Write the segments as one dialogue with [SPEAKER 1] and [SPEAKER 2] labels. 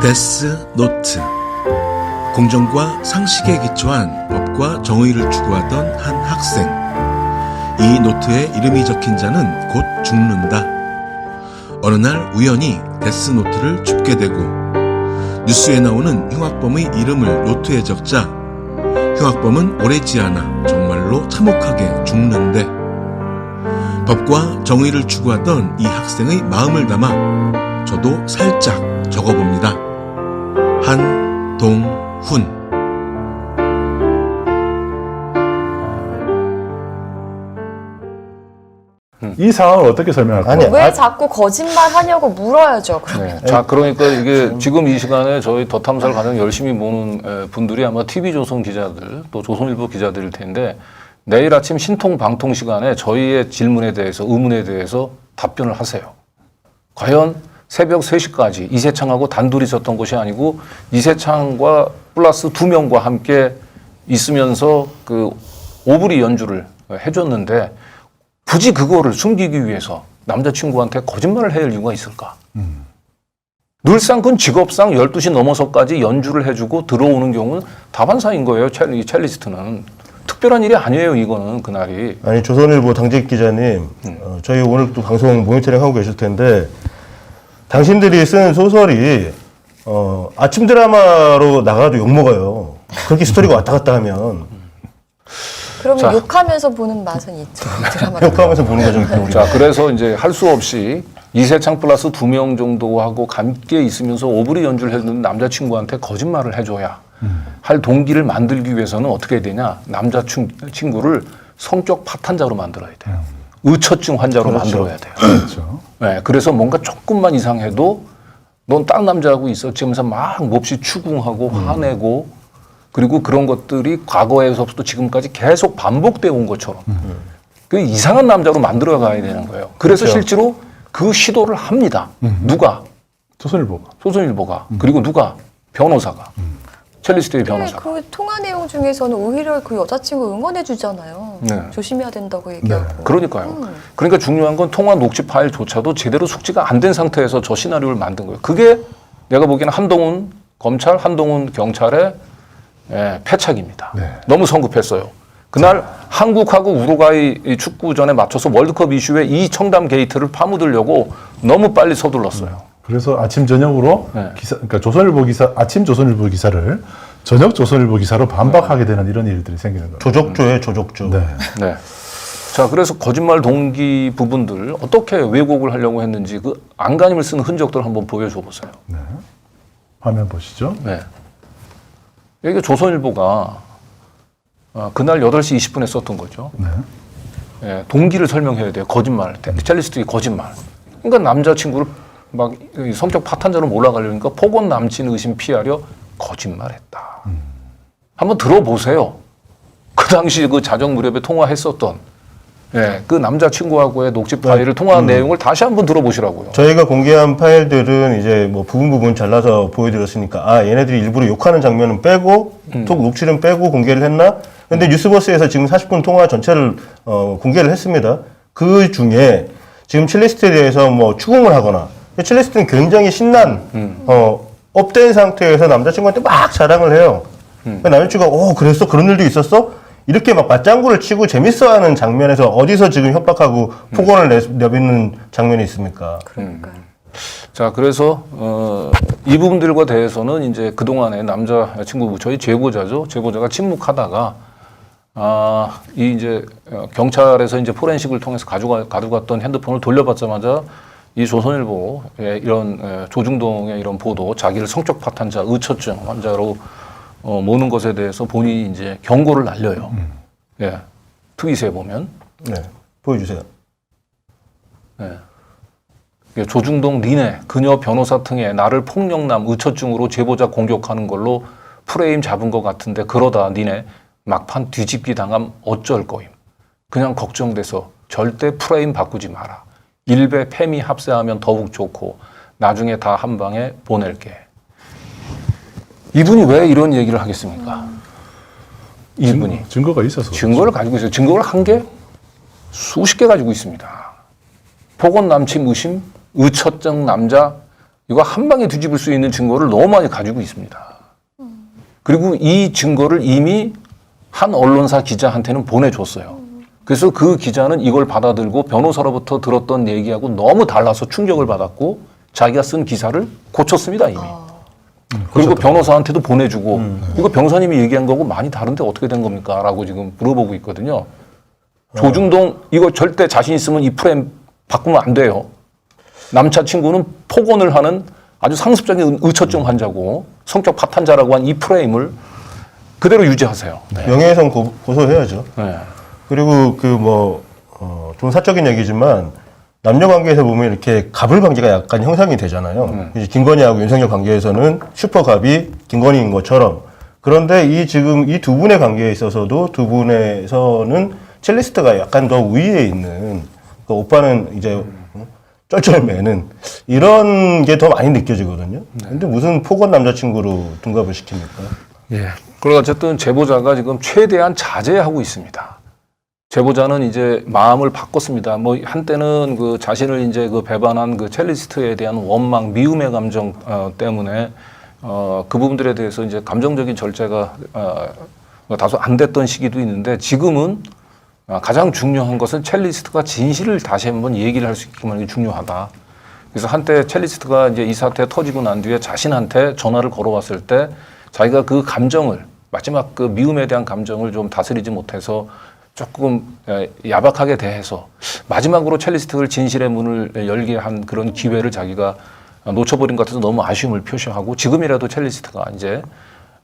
[SPEAKER 1] 데스노트. 공정과 상식에 기초한 법과 정의를 추구하던 한 학생. 이 노트에 이름이 적힌 자는 곧 죽는다. 어느 날 우연히 데스노트를 줍게 되고 뉴스에 나오는 흉악범의 이름을 노트에 적자 흉악범은 오래지 않아 정말로 참혹하게 죽는데, 법과 정의를 추구하던 이 학생의 마음을 담아 저도 살짝 적어봅니다. 한동훈.
[SPEAKER 2] 이 상황을 어떻게 설명할까요?
[SPEAKER 3] 아니, 왜 자꾸 거짓말 하냐고 물어야죠. 그러면.
[SPEAKER 4] 네. 자, 그러니까 이게 지금 이 시간에 저희 더 탐사를 가장 열심히 보는 분들이 아마 TV조선 기자들, 또 조선일보 기자들일 텐데, 내일 아침 신통방통 시간에 저희의 질문에 대해서, 의문에 대해서 답변을 하세요. 과연 새벽 3시까지 이세창하고 단둘이 있었던 것이 아니고 이세창과 플러스 2명과 함께 있으면서 그 오브리 연주를 해줬는데, 굳이 그거를 숨기기 위해서 남자친구한테 거짓말을 해야 할 이유가 있을까? 늘상 그건 직업상 12시 넘어서까지 연주를 해주고 들어오는 경우는 다반사인 거예요. 첼리스트는. 특별한 일이 아니에요, 이거는, 그날이.
[SPEAKER 5] 아니, 조선일보 당직 기자님, 저희 오늘 또 방송 모니터링 하고 계실 텐데, 당신들이 쓴 소설이, 아침 드라마로 나가도 욕먹어요. 그렇게 스토리가 왔다 갔다 하면.
[SPEAKER 3] 그러면
[SPEAKER 4] 자.
[SPEAKER 3] 욕하면서 보는 맛은 있죠. 드라마.
[SPEAKER 5] 욕하면서 보는 거죠. 우리가.
[SPEAKER 4] 자, 그래서 이제 할 수 없이 이세창 플러스 2명 정도하고 함께 있으면서 오브리 연주를 해주는 남자친구한테 거짓말을 해줘야 할 동기를 만들기 위해서는 어떻게 해야 되냐. 남자친구를 성격 파탄자로 만들어야 돼요. 의처증 환자로 만들어야 돼요.
[SPEAKER 2] 그렇죠.
[SPEAKER 4] 네, 그래서 뭔가 조금만 이상해도 넌 다른 남자하고 있어. 지금서 막 몹시 추궁하고 화내고, 그리고 그런 것들이 과거에서부터 지금까지 계속 반복되어 온 것처럼 그 이상한 남자로 만들어 가야 되는 거예요. 그래서
[SPEAKER 5] 그렇죠.
[SPEAKER 4] 실제로 그 시도를 합니다. 누가?
[SPEAKER 2] 조선일보가.
[SPEAKER 4] 조선일보가. 그리고 누가? 변호사가. 첼리스트의 변호사가.
[SPEAKER 3] 그 통화 내용 중에서는 오히려 그 여자친구 응원해 주잖아요.
[SPEAKER 4] 네.
[SPEAKER 3] 조심해야 된다고 얘기하고.
[SPEAKER 4] 그러니까요. 그러니까 중요한 건 통화 녹취 파일조차도 제대로 숙지가 안 된 상태에서 저 시나리오를 만든 거예요. 그게 내가 보기에는 한동훈 검찰, 한동훈 경찰의 패착입니다.
[SPEAKER 2] 네.
[SPEAKER 4] 너무 성급했어요. 그날 한국하고 우루과이 축구전에 맞춰서 월드컵 이슈에 이 청담 게이트를 파묻으려고 너무 빨리 서둘렀어요.
[SPEAKER 2] 그래서 아침 저녁으로
[SPEAKER 4] 네.
[SPEAKER 2] 기사, 그러니까 조선일보 기사, 아침 조선일보 기사를 저녁 조선일보 기사로 반박하게 되는 이런 일들이 생기는 거예요.
[SPEAKER 5] 조족조예요, 조족조.
[SPEAKER 2] 네.
[SPEAKER 4] 네. 자, 그래서 거짓말 동기 부분들 어떻게 왜곡을 하려고 했는지 그 안간힘을 쓴 흔적들 한번 보여줘 보세요.
[SPEAKER 2] 네. 화면 보시죠.
[SPEAKER 4] 네. 이게 조선일보가 그날 8시 20분에 썼던 거죠.
[SPEAKER 2] 네.
[SPEAKER 4] 예, 동기를 설명해야 돼요. 거짓말. 첼리스트의 거짓말. 그러니까 남자친구를 막 성격 파탄자로 몰아가려니까 폭언 남친 의심 피하려 거짓말했다. 한번 들어보세요. 그 당시 그 자정 무렵에 통화했었던 그 남자친구하고의 녹취 파일을 통화한 내용을 다시 한번 들어보시라고요.
[SPEAKER 5] 저희가 공개한 파일들은 이제 뭐 부분 잘라서 보여드렸으니까, 아, 얘네들이 일부러 욕하는 장면은 빼고, 톡 녹취는 빼고 공개를 했나? 근데 뉴스버스에서 지금 40분 통화 전체를, 공개를 했습니다. 그 중에 지금 첼리스트에 대해서 뭐 추궁을 하거나, 첼리스트는 굉장히 신난, 업된 상태에서 남자친구한테 막 자랑을 해요. 남자친구가, 그랬어? 그런 일도 있었어? 이렇게 막 맞장구를 치고 재밌어하는 장면에서 어디서 지금 협박하고 폭언을 내뱉는 장면이 있습니까?
[SPEAKER 3] 그러니까요.
[SPEAKER 4] 자, 그래서 이 부분들과 대해서는 이제 그동안에 남자친구, 저희 제보자죠. 제보자가 침묵하다가 이 이제 경찰에서 이제 포렌식을 통해서 가져갔던 핸드폰을 돌려받자마자 이 조선일보의 이런 조중동의 이런 보도, 자기를 성적 파탄자, 의처증 환자로 모는 것에 대해서 본인이 이제 경고를 날려요. 예. 트윗에 보면.
[SPEAKER 5] 네. 보여주세요.
[SPEAKER 4] 예. 조중동 니네, 그녀 변호사 등에 나를 폭력남 의처증으로 제보자 공격하는 걸로 프레임 잡은 것 같은데 그러다 니네 막판 뒤집기 당함 어쩔 거임. 그냥 걱정돼서 절대 프레임 바꾸지 마라. 일배 패미 합세하면 더욱 좋고 나중에 다 한 방에 보낼게. 이분이 왜 이런 얘기를 하겠습니까? 이분이.
[SPEAKER 2] 증거가 있어서.
[SPEAKER 4] 증거를 가지고 있어요. 증거를 한 개, 수십 개 가지고 있습니다. 폭언 남친 의심, 의처증 남자, 이거 한 방에 뒤집을 수 있는 증거를 너무 많이 가지고 있습니다. 그리고 이 증거를 이미 한 언론사 기자한테는 보내줬어요. 그래서 그 기자는 이걸 받아들고 변호사로부터 들었던 얘기하고 너무 달라서 충격을 받았고 자기가 쓴 기사를 고쳤습니다, 이미. 그리고 변호사한테도 보내주고 이거 변호사님이 얘기한 거고 많이 다른데 어떻게 된 겁니까? 라고 지금 물어보고 있거든요. 조중동 이거 절대 자신 있으면 이 프레임 바꾸면 안 돼요. 남자친구는 폭언을 하는 아주 상습적인 의처증 환자고 성격 파탄자라고 한 이 프레임을 그대로 유지하세요. 네.
[SPEAKER 5] 명예훼손 고소해야죠.
[SPEAKER 4] 네.
[SPEAKER 5] 그리고 좀 사적인 얘기지만 남녀 관계에서 보면 이렇게 갑을 관계가 약간 형성이 되잖아요. 이제 김건희하고 윤석열 관계에서는 슈퍼갑이 김건희인 것처럼. 그런데 지금 이 두 분의 관계에 있어서도 두 분에서는 첼리스트가 약간 더 우위에 있는, 그 오빠는 이제 쩔쩔매는 이런 게 더 많이 느껴지거든요. 근데 무슨 폭언 남자친구로 둔갑을 시킵니까?
[SPEAKER 4] 예. 그리고 어쨌든 제보자가 지금 최대한 자제하고 있습니다. 제보자는 이제 마음을 바꿨습니다. 뭐 한때는 그 자신을 이제 그 배반한 그 첼리스트에 대한 원망, 미움의 감정 때문에 그 부분들에 대해서 이제 감정적인 절제가 다소 안 됐던 시기도 있는데 지금은 가장 중요한 것은 첼리스트가 진실을 다시 한번 얘기를 할 수 있기만 하는 게 중요하다. 그래서 한때 첼리스트가 이제 이 사태 터지고 난 뒤에 자신한테 전화를 걸어왔을 때 자기가 그 감정을 마지막 그 미움에 대한 감정을 좀 다스리지 못해서 조금 야박하게 대해서 마지막으로 첼리스트를 진실의 문을 열게 한 그런 기회를 자기가 놓쳐버린 것 같아서 너무 아쉬움을 표시하고 지금이라도 첼리스트가 이제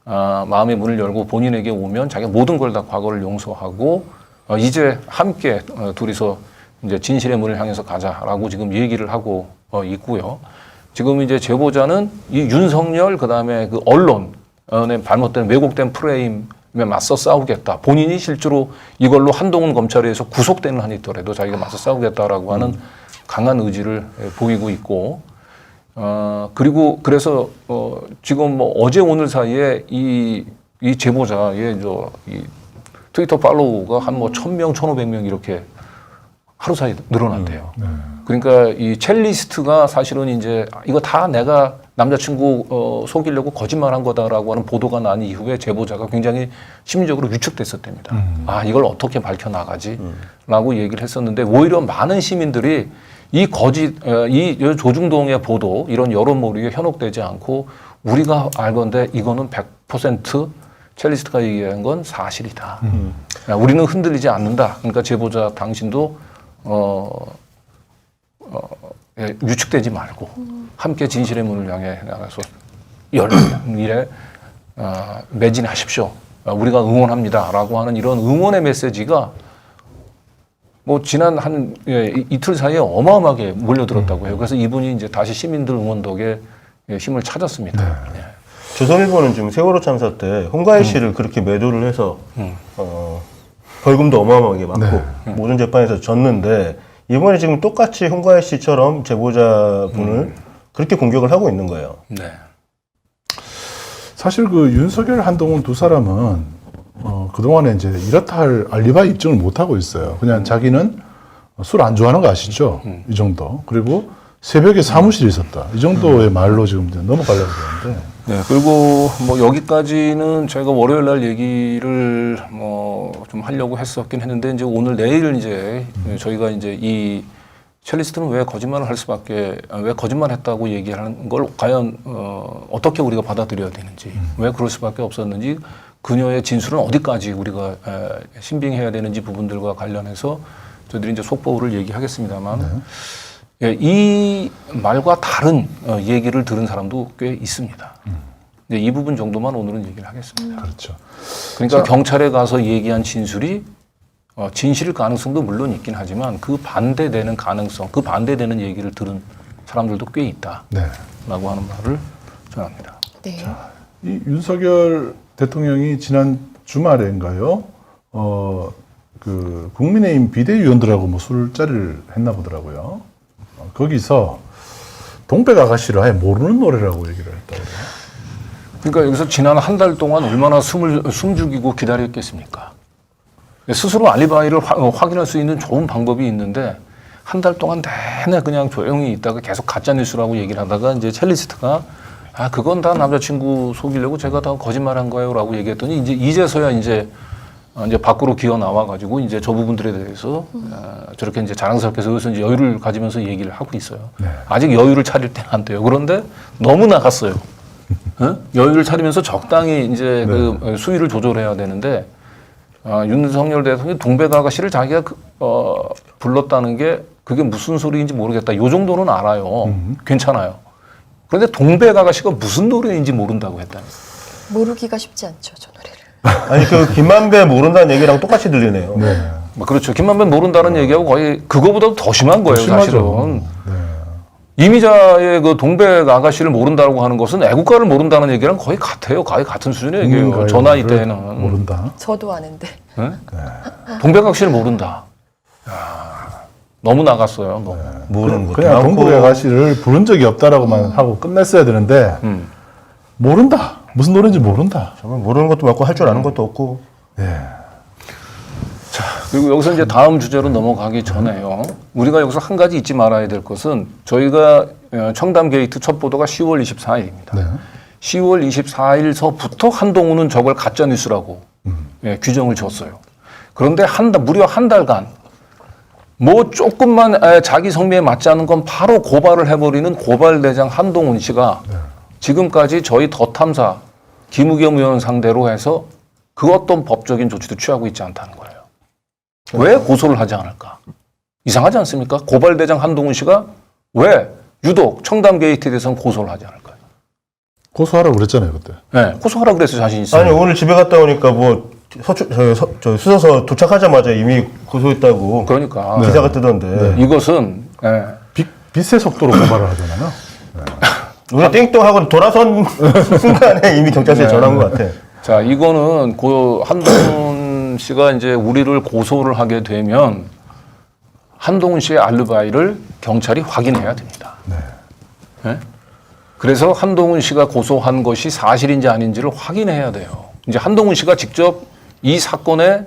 [SPEAKER 4] 마음의 문을 열고 본인에게 오면 자기가 모든 걸 다 과거를 용서하고 이제 함께 둘이서 이제 진실의 문을 향해서 가자라고 지금 얘기를 하고 있고요. 지금 이제 제보자는 이 윤석열 그다음에 그 언론의 잘못된 왜곡된 프레임에 맞서 싸우겠다. 본인이 실제로 이걸로 한동훈 검찰에 의해서 구속되는 한이 있더라도 자기가 맞서 싸우겠다라고 하는 강한 의지를 보이고 있고 그리고 그래서 지금 뭐 어제 오늘 사이에 이 제보자의 이 트위터 팔로우가 한 뭐 1,000명, 1,500명 이렇게 하루 사이에 늘어난대요. 그러니까 이 첼리스트가 사실은 이제 이거 다 내가 남자친구 속이려고 거짓말한 거다라고 하는 보도가 난 이후에 제보자가 굉장히 심리적으로 위축됐었답니다. 아, 이걸 어떻게 밝혀나가지라고 얘기를 했었는데 오히려 많은 시민들이 이 조중동의 보도 이런 여론몰이에 현혹되지 않고 우리가 알건데 이거는 100% 첼리스트가 얘기한 건 사실이다. 우리는 흔들리지 않는다. 그러니까 제보자 당신도 유축되지 말고 함께 진실의 문을 향해 나가서 열린 일에 매진하십시오. 우리가 응원합니다라고 하는 이런 응원의 메시지가 뭐 지난 한 이틀 사이에 어마어마하게 몰려들었다고 해요. 그래서 이분이 이제 다시 시민들 응원 덕에 힘을 찾았습니다. 네.
[SPEAKER 5] 조선일보는 지금 세월호 참사 때 홍가희 씨를 그렇게 매도를 해서 벌금도 어마어마하게 받고 모든 재판에서 졌는데 이번에 지금 똑같이 홍가희 씨처럼 제보자분을 그렇게 공격을 하고 있는 거예요.
[SPEAKER 4] 네.
[SPEAKER 2] 사실 그 윤석열, 한동훈 두 사람은 그동안에 이제 이렇다 할 알리바이 입증을 못 하고 있어요. 그냥 자기는 술 안 좋아하는 거 아시죠? 이 정도. 그리고 새벽에 사무실에 있었다. 이 정도의 말로 지금 넘어가려고 그러는데.
[SPEAKER 4] 네, 그리고 뭐 여기까지는 저희가 월요일 날 얘기를 뭐 좀 하려고 했었긴 했는데 이제 오늘 내일 이제 저희가 이제 이 첼리스트는 왜 거짓말을 할 수밖에 왜 거짓말했다고 얘기하는 걸 과연 어떻게 우리가 받아들여야 되는지 왜 그럴 수밖에 없었는지 그녀의 진술은 어디까지 우리가 신빙해야 되는지 부분들과 관련해서 저희들이 이제 속보를 얘기하겠습니다만 이 말과 다른 얘기를 들은 사람도 꽤 있습니다. 근데 이 부분 정도만 오늘은 얘기를 하겠습니다.
[SPEAKER 2] 그렇죠.
[SPEAKER 4] 그러니까 경찰에 가서 얘기한 진술이 진실일 가능성도 물론 있긴 하지만 그 반대되는 가능성, 그 반대되는 얘기를 들은 사람들도 꽤 있다라고 하는 말을 전합니다.
[SPEAKER 3] 네.
[SPEAKER 2] 자, 이 윤석열 대통령이 지난 주말인가요? 그 국민의힘 비대위원들하고 뭐 술자리를 했나 보더라고요. 거기서 동백 아가씨를 아예 모르는 노래라고 얘기를 했다고 그래요.
[SPEAKER 4] 그러니까 여기서 지난 한 달 동안 얼마나 숨죽이고 기다렸겠습니까? 스스로 알리바이를 확인할 수 있는 좋은 방법이 있는데 한 달 동안 내내 그냥 조용히 있다가 계속 가짜 뉴스라고 얘기를 하다가 이제 첼리스트가 아 그건 다 남자친구 속이려고 제가 다 거짓말한 거예요라고 얘기했더니 이제서야 이제 밖으로 기어 나와가지고 이제 저 부분들에 대해서 저렇게 이제 자랑스럽게 해서 이제 여유를 가지면서 얘기를 하고 있어요.
[SPEAKER 2] 네.
[SPEAKER 4] 아직 여유를 차릴 때는 안 돼요. 그런데 너무 나갔어요. 여유를 차리면서 적당히 이제 그 수위를 조절해야 되는데 윤석열 대통령이 동백아가씨를 자기가 불렀다는 게 그게 무슨 소리인지 모르겠다. 요 정도는 알아요. 괜찮아요. 그런데 동백아가씨가 무슨 노래인지 모른다고 했다니.
[SPEAKER 3] 모르기가 쉽지 않죠, 저 노래를.
[SPEAKER 5] 아니 그 김만배 모른다는 얘기랑 똑같이 들리네요.
[SPEAKER 2] 네.
[SPEAKER 4] 뭐 그렇죠. 김만배 모른다는 얘기하고 거의 그거보다도 더 심한 거예요,
[SPEAKER 2] 심하죠.
[SPEAKER 4] 사실은.
[SPEAKER 2] 네.
[SPEAKER 4] 이미자의 그 동백 아가씨를 모른다고 하는 것은 애국가를 모른다는 얘기랑 거의 같아요. 거의 같은 수준의 얘기예요. 저 나이 때는.
[SPEAKER 2] 모른다.
[SPEAKER 3] 저도 아는데.
[SPEAKER 4] 네? 동백 아가씨를 모른다. 야, 너무 나갔어요. 너무.
[SPEAKER 5] 모르는 것도
[SPEAKER 2] 그냥
[SPEAKER 5] 많고.
[SPEAKER 2] 동국의 아가씨를 부른 적이 없다라고만 하고 끝냈어야 되는데 모른다. 무슨 노래인지 모른다.
[SPEAKER 5] 정말 모르는 것도 많고 할 줄 아는 것도 없고.
[SPEAKER 2] 예.
[SPEAKER 4] 그리고 여기서 이제 다음 주제로 넘어가기 전에요. 우리가 여기서 한 가지 잊지 말아야 될 것은 저희가 청담 게이트 첫 보도가 10월 24일입니다.
[SPEAKER 2] 네.
[SPEAKER 4] 10월 24일서부터 한동훈은 저걸 가짜 뉴스라고 규정을 줬어요. 그런데 무려 한 달간 뭐 조금만 자기 성미에 맞지 않은 건 바로 고발을 해버리는 고발대장 한동훈 씨가 지금까지 저희 더 탐사 김우겸 의원 상대로 해서 그 어떤 법적인 조치도 취하고 있지 않다는 거예요. 왜 고소를 하지 않을까? 이상하지 않습니까? 고발대장 한동훈 씨가 왜 유독 청담 게이트에 대해서는 고소를 하지 않을까요?
[SPEAKER 2] 고소하라고 그랬잖아요, 그때.
[SPEAKER 4] 네, 고소하라고 그래서 자신 있어요.
[SPEAKER 5] 아니 오늘 집에 갔다 오니까 뭐 저 수서서 도착하자마자 이미 고소했다고
[SPEAKER 4] 그러니까
[SPEAKER 5] 기사가 뜨던데.
[SPEAKER 4] 이것은
[SPEAKER 2] 빛의 속도로 고발을 하잖아요.
[SPEAKER 5] 우리 띵동하고 돌아선 순간에 이미 경찰서에 전화한 것 같아.
[SPEAKER 4] 자 이거는 한동훈 씨가 이제 우리를 고소를 하게 되면 한동훈 씨의 알리바이를 경찰이 확인해야 됩니다. 네? 그래서 한동훈 씨가 고소한 것이 사실인지 아닌지를 확인해야 돼요. 이제 한동훈 씨가 직접 이 사건의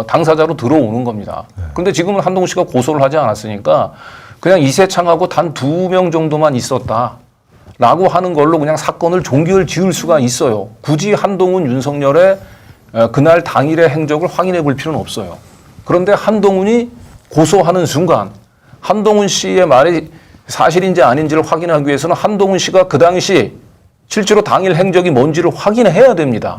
[SPEAKER 4] 당사자로 들어오는 겁니다. 그런데 지금은 한동훈 씨가 고소를 하지 않았으니까 그냥 이세창하고 단 2명 정도만 있었다라고 하는 걸로 그냥 사건을 종결 지을 수가 있어요. 굳이 한동훈, 윤석열의 그날 당일의 행적을 확인해 볼 필요는 없어요. 그런데 한동훈이 고소하는 순간 한동훈 씨의 말이 사실인지 아닌지를 확인하기 위해서는 한동훈 씨가 그 당시 실제로 당일 행적이 뭔지를 확인해야 됩니다.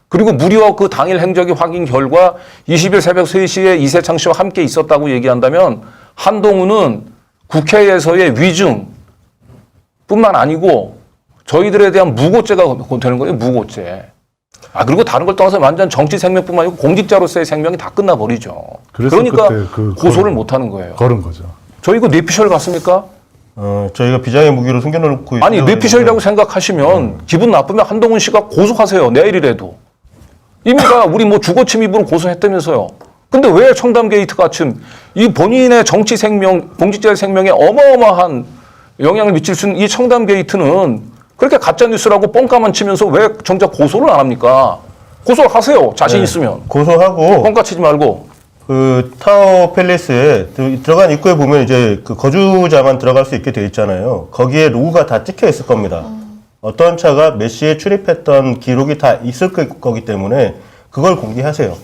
[SPEAKER 4] 그리고 무려 그 당일 행적이 확인 결과 20일 새벽 3시에 이세창 씨와 함께 있었다고 얘기한다면 한동훈은 국회에서의 위증 뿐만 아니고 저희들에 대한 무고죄가 되는 거예요. 무고죄. 그리고 다른 걸 떠나서 완전 정치 생명뿐만 아니고 공직자로서의 생명이 다 끝나버리죠.
[SPEAKER 2] 그래서
[SPEAKER 4] 그러니까
[SPEAKER 2] 그때
[SPEAKER 4] 고소를 못하는 거예요.
[SPEAKER 2] 걸은 거죠.
[SPEAKER 4] 저희 이거 뇌피셜 같습니까?
[SPEAKER 5] 저희가 비장의 무기로 숨겨놓고
[SPEAKER 4] 아니
[SPEAKER 5] 있어요.
[SPEAKER 4] 뇌피셜이라고 생각하시면 기분 나쁘면 한동훈 씨가 고소하세요. 내일이라도. 이미가 우리 뭐 주거 침입으로 고소했다면서요. 근데 왜 청담 게이트 같은 이 본인의 정치 생명, 공직자의 생명에 어마어마한 영향을 미칠 수 있는 이 청담 게이트는 그렇게 가짜 뉴스라고 뻥까만 치면서 왜 정작 고소를 안 합니까? 고소를 하세요. 자신 있으면.
[SPEAKER 5] 고소하고
[SPEAKER 4] 뻥까 치지 말고.
[SPEAKER 5] 그 타워 팰리스에 들어간 입구에 보면 이제 그 거주자만 들어갈 수 있게 돼 있잖아요. 거기에 로고가 다 찍혀 있을 겁니다. 어떤 차가 몇 시에 출입했던 기록이 다 있을 거기 때문에 그걸 공개하세요.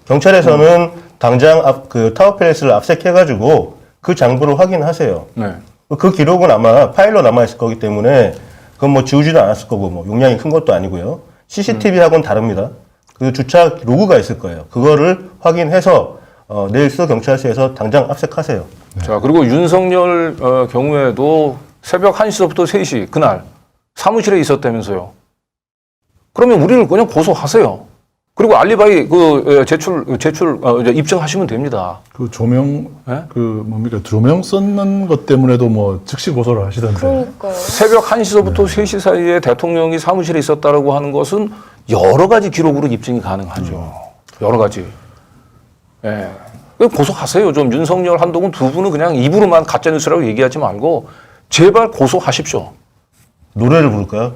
[SPEAKER 5] 경찰에서는 당장 그 타워 팰리스를 압색해가지고 그 장부를 확인하세요.
[SPEAKER 4] 네.
[SPEAKER 5] 그 기록은 아마 파일로 남아있을 거기 때문에 그건 뭐 지우지도 않았을 거고 뭐 용량이 큰 것도 아니고요. CCTV하고는 다릅니다. 그 주차 로고가 있을 거예요. 그거를 확인해서 내일 수 경찰서에서 당장 압색하세요.
[SPEAKER 4] 자, 그리고 윤석열 경우에도 새벽 1시부터 3시 그날 사무실에 있었다면서요. 그러면 우리를 그냥 고소하세요. 그리고 알리바이 입증하시면 됩니다.
[SPEAKER 2] 그 조명
[SPEAKER 4] 네?
[SPEAKER 2] 조명 썼는 것 때문에도 뭐 즉시 고소를 하시던데.
[SPEAKER 3] 그러니까요.
[SPEAKER 4] 새벽 1시서부터 3시 사이에 대통령이 사무실에 있었다라고 하는 것은 여러 가지 기록으로 입증이 가능하죠. 여러 가지. 예. 고소하세요. 좀 윤석열, 한동훈 두 분은 그냥 입으로만 가짜뉴스라고 얘기하지 말고 제발 고소하십시오.
[SPEAKER 5] 노래를 부를까요?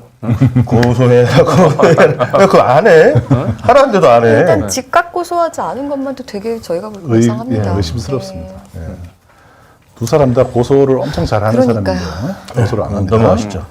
[SPEAKER 5] 고소해라, 고소해라. 그거 안 해. 하라는데도 안 해.
[SPEAKER 3] 일단 즉각 고소하지 않은 것만도 되게 저희가 볼 때 이상합니다.
[SPEAKER 2] 의심스럽습니다. 예. 두 사람 다 고소를 엄청 잘하는
[SPEAKER 3] 그러니까요.
[SPEAKER 2] 사람인데 고소를 안 합니다.
[SPEAKER 5] 너무 아쉽죠.